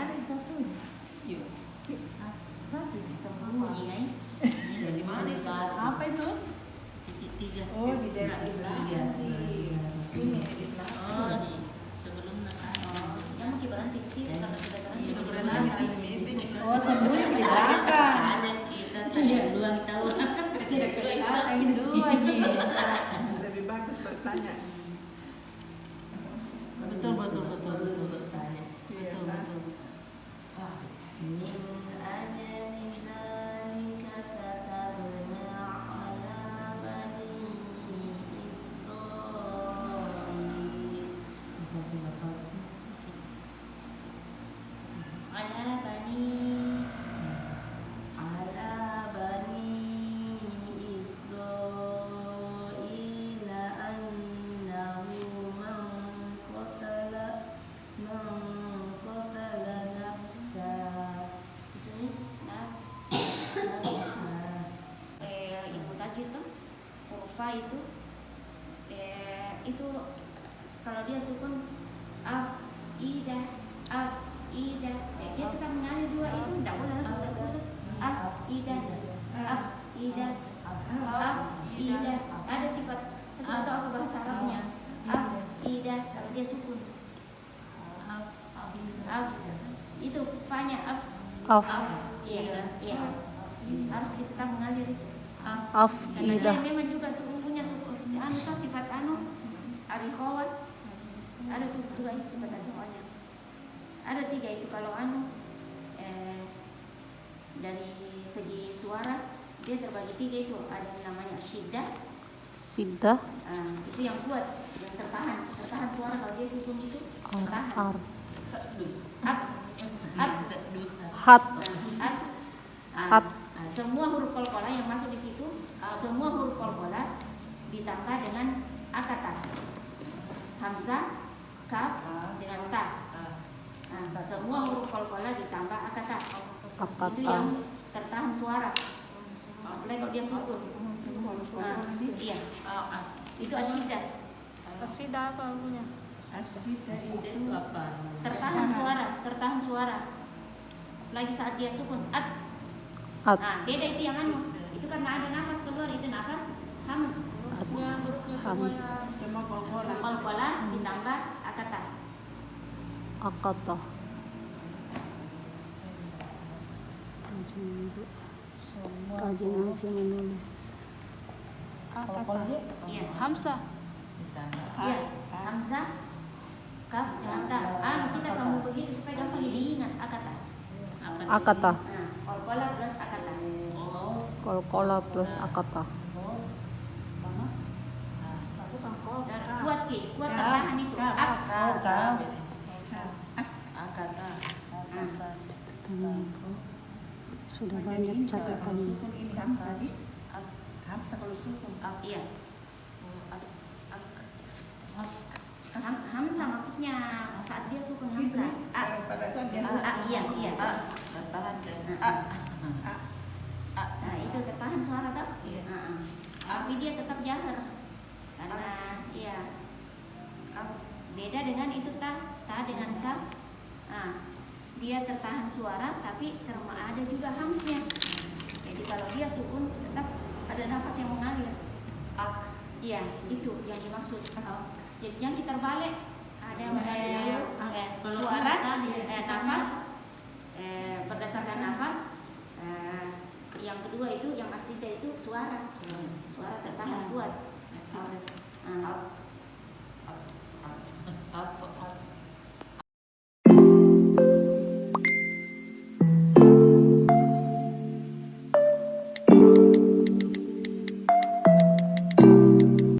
ada satu. Yuk. Satu. Sembunyi kan? Di mana itu? Apa itu? Tiga. Oh, di belakang. Ini di belakang. Oh, di sebelum yang mau berhenti ke sini karena sudah berhenti. Sudah berhenti kita meeting. Oh, sembunyi di belakang. Ada kita tanya dua kita ulang. Tidak kelihatan dua nih. Lebih bagus bertanya. Betul bertanya. Betul. Itu kalau dia sukun ida dia tetap mengalir dua itu tidak boleh langsung terputus ida ada sifat satu atau apa bahasa Arabnya ida kalau dia sukun itu fanya iya harus kita tetap mengalir itu karena dia memang juga punya sifat arikhawat ada dua sifat arikhawatnya ada tiga itu kalau dari segi suara dia terbagi tiga itu ada yang namanya syiddah itu yang kuat yang tertahan suara kalau dia sukun itu tertahan hat semua huruf qalqalah yang masuk di situ semua huruf qalqalah ditambah dengan akatan hamzah kaf dengan ta semua huruf qalqalah ditambah akatan itu yang tertahan suara apalagi kalau dia sukun iya itu asyiddah apa punya? Asyiddah itu apa? tertahan suara apalagi saat dia sukun beda itu yang itu karena ada nafas keluar itu nafas hams Semua qalqalah ditambah akatan Rajin menulis. iya Hamzah. iya hamzah kaf dengan ta kita sambung begitu supaya gampang diingat akatan qalqalah plus akatan dan kuat tertahan itu Sudah banyak catatan. Ini hamzah kalau sukun. iya hamzah maksudnya saat dia sukun hamzah Pada saat dia iya tertahan itu tertahan suara tak? Iya. Tapi dia tetap jahar karena iya beda dengan itu ta dengan kaf dia tertahan suara tapi ada juga hamsnya jadi kalau dia sukun tetap ada nafas yang mengalir iya itu yang dimaksud jadi jangan kita terbalik ada suara nafas berdasarkan nafas yang kedua itu yang asyiddah itu suara tertahan kuat